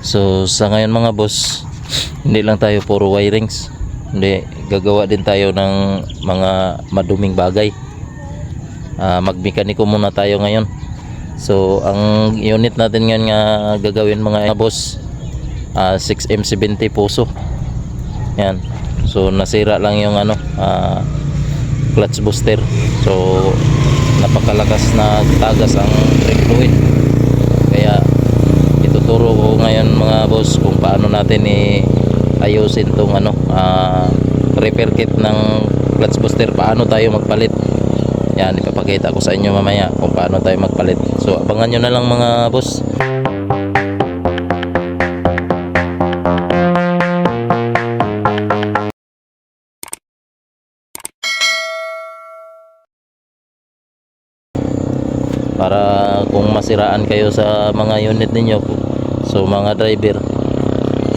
So sa ngayon mga boss, hindi lang tayo puro wirings, hindi, gagawa din tayo ng mga maduming bagay. Magmekaniko muna tayo ngayon. So ang unit natin ngayon nga gagawin mga boss, 6M70 puso. Yan. So nasira lang yung clutch booster. So napakalakas na tagas ang brake fluid. Kaya ituturo ko ngayon mga boss kung paano natin ayusin tong repair kit ng clutch booster, paano tayo magpalit. Yan, ipapakita ko sa inyo mamaya kung paano tayo magpalit. So abangan nyo na lang mga boss. Para kung masiraan kayo sa mga unit ninyo, so mga driver,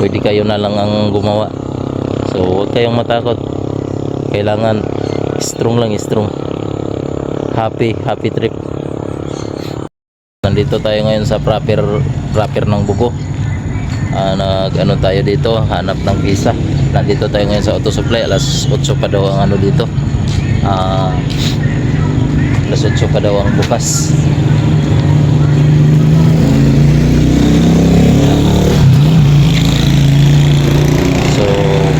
pwede kayo na lang ang gumawa. So huwag kayong matakot, kailangan strong lang, strong. Happy trip. Nandito tayo ngayon sa proper ng bugo. Tayo dito, hanap ng visa. Nandito tayo ngayon sa auto supply. Alas 8 pa daw ang dito. Alas 8 pa daw ang bukas. So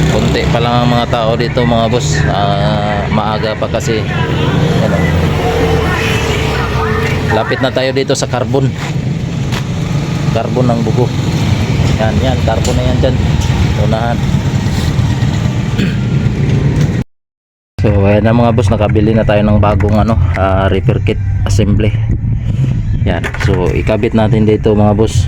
konti pa lang ang mga tao dito mga boss. Maaga pa kasi. Lapit na tayo dito sa carbon ng bugo. Yan, carbon na yan dyan, unahan. So ayan na mga boss, nakabili na tayo ng bagong repair kit assembly. Yan, so ikabit natin dito mga boss.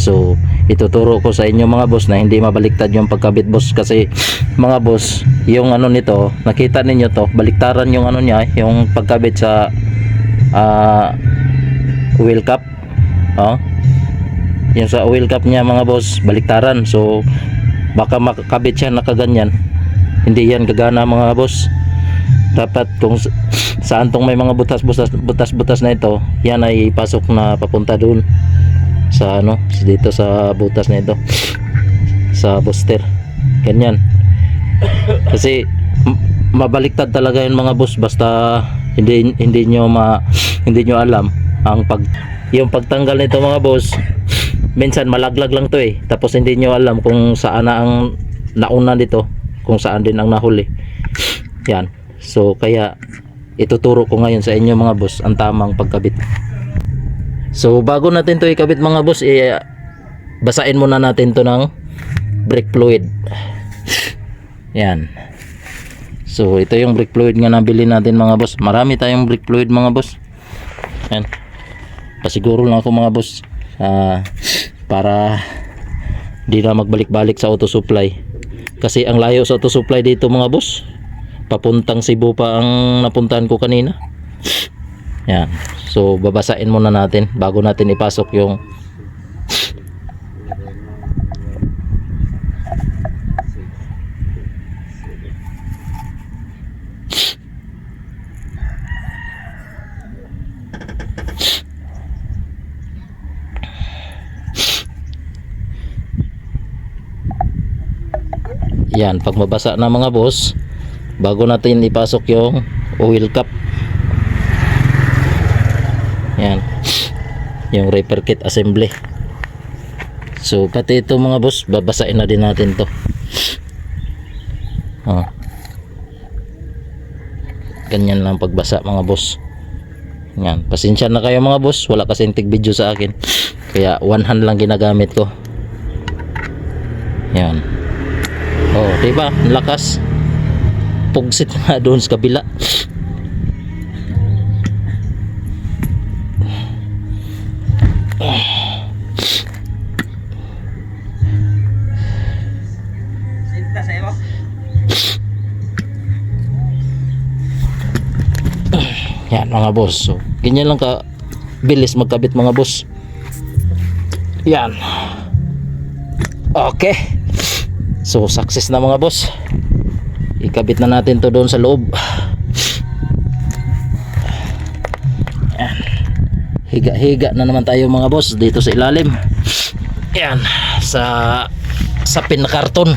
So ituturo ko sa inyo mga boss na hindi mabaliktad yung pagkabit boss, kasi mga boss, yung nito, nakita ninyo to, baliktaran yung niya, yung pagkabit sa oil cap. Yung sa oil cap niya mga boss, baliktaran. So baka makakabit siya nakaganyan, hindi yan gagana mga boss. Dapat kung saan tong may mga butas na ito, yan ay pasok na papunta doon sa dito sa butas na ito, sa booster, ganyan. Kasi mabaliktad talaga yun mga boss, basta hindi nyo alam yung pagtanggal nito mga boss. Minsan malaglag lang to tapos hindi nyo alam kung saan na ang nauna dito, kung saan din ang nahuli. Yan, so kaya ituturo ko ngayon sa inyo mga boss ang tamang pagkabit. So bago natin to ikabit mga boss, basain muna natin to ng brake fluid. Yan. So ito yung brake fluid nga nabili natin mga boss. Marami tayong brake fluid mga boss. Yan. Pasiguro lang ako mga boss, para di na magbalik-balik sa auto supply. Kasi ang layo sa auto supply dito mga boss, papuntang Cebu pa ang napuntahan ko kanina. Yan. So babasain muna natin bago natin ipasok yung yan. Pag mabasa na mga boss, bago natin ipasok yung oil cap, yan, yung repair kit assembly. So pati ito mga boss, babasain na din natin to. Ganyan lang pagbasa mga boss. Yan, pasensya na kayo mga boss, wala kasing tig video sa akin, kaya one hand lang ginagamit ko. Yan. Diba? Lakas. Pugsit nga doon sa kabila. Yan mga boss. So, ganyan lang ka bilis magkabit mga boss. Yan. Okay. So success na mga boss. Ikabit na natin to doon sa loob. Yan. Higa-higa na naman tayo mga boss dito sa ilalim. Yan, sa pinakarton.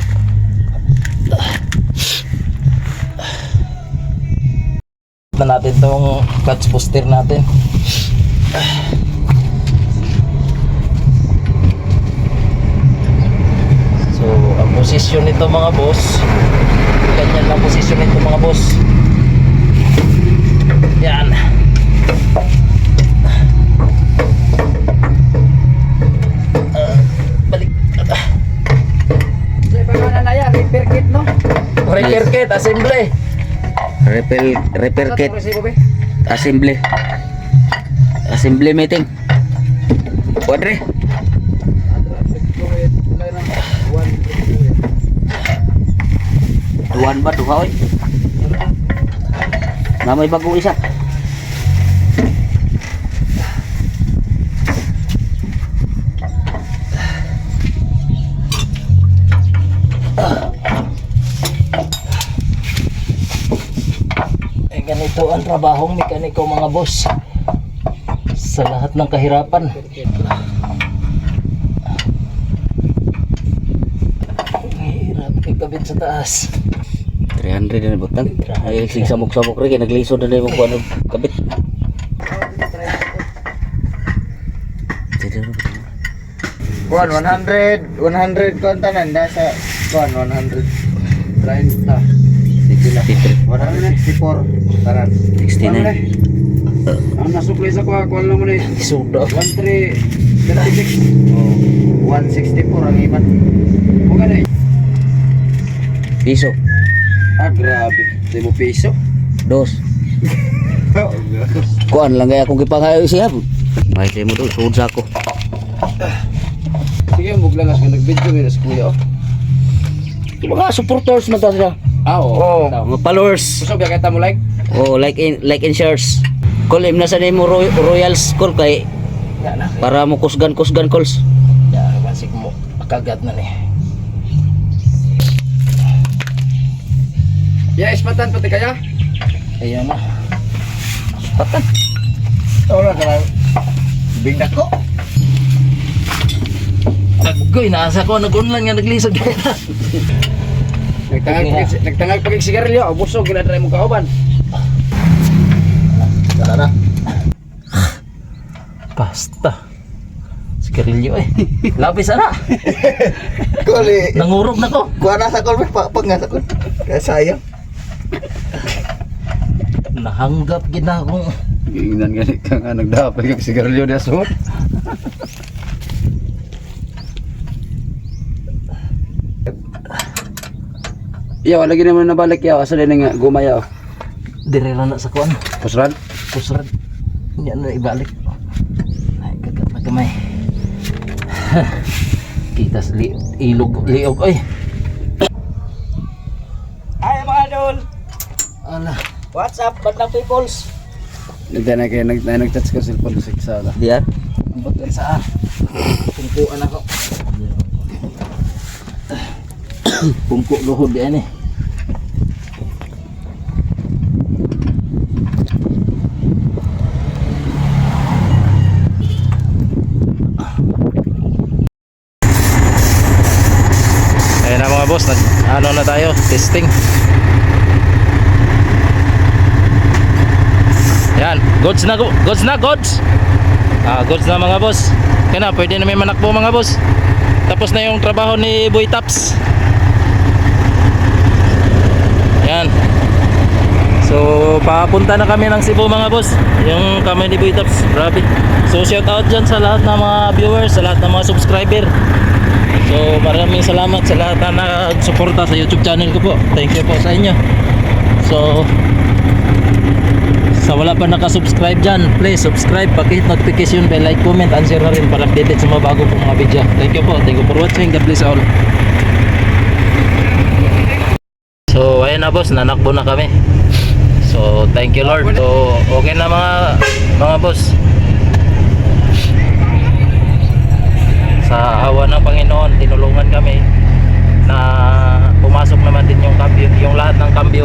Na natin tong clutch booster natin. So, ang posisyon nito mga boss, ganyan lang posisyon nito mga boss. Yan. Balik. Repair kit, no? Repair kit, assembly. Repair kit. Assembly meeting. Wadre. Tuan ba duha oy? Namay bagong isa. Ganito ang trabahong mekaniko mga boss sa lahat ng kahirapan. Hirap ikabit sa taas. 300 na butang. Ay sig samok-samok rin naglisod na mo kuno kabit. Kuan 100 kuan tanan nasa kuan 130. Sige lang. 164 tanan. 69. Ang nasuklay sa kuan naman eh. Suda. 1336. Oh, 164 ang iban. Mo gani. Piso. Ah, grabe. 10 piso. Dos. Kuan lang gaya akong gipangayo siya. May mo dul suod sa ako. Sige, muglangas ka nag-video mi sa kuya. Mga supporters man ta sila. Ah, oo. Mga followers. Gusto ba kita mo like? Oh, like and shares. Call him na sa nimo Royals call kay Yan na. para mo kusgan calls. Yan, basig mo. Kagat na ni. Ya, ispatan pati kaya? Ayan na. Patan. Wala ka lang. Bingdak ko. Agoy, nasa ko nag-online nga naglisod kaya na. Nagtangag pag sigarilyo, abuso ginadry mo kauban. Tara na. Basta. Sigarilyo eh. Labis na. Kuli. Nangurog na ko. Kuha na sa kol, pag nga sa kol. Kaya sayang. Nahanggap gina akong Gingnan gani ka nga nagdapay kag sigarilyo di asot. Yaw, lagi naman nabalik yaw. Asa din nga gumaya. direla na sa kuan. Pusran? Pusrad. Yan na ibalik. Ay, kagat na kamay. Kita sa liog. Ay. Ay mga idol. Ala. What's up bandang peoples? Nag-touch ka cellphone sa isa. Diyan. Bukan sa tungkuan ako. Tungku luhod yan eh. Ayan na mga boss, ano na tayo, testing. Yan, goods na goods. Goods na mga boss. Kaya na, pwede na may manakbo mga boss. Tapos na yung trabaho ni Boy Taps. Yan. So, papunta na kami ng Cebu mga boss. Yung kami ni Boy Taps, grabe. So, shout out dyan sa lahat ng mga viewers, sa lahat ng mga subscriber. So, maraming salamat sa lahat na nagsuporta sa YouTube channel ko po. Thank you po sa inyo. So, sa wala pa nakasubscribe dyan, please subscribe, pakihit notification bell, like, comment, and share na rin para updated sa mga bago pong mga video. Thank you po. Thank you for watching. God bless all. So, ayun na boss, nanakbo na kami. So, thank you Lord. So, okay na mga boss. Sa awa ng Panginoon, tinulungan kami na pumasok naman din yung kambyo, yung lahat ng kambyo.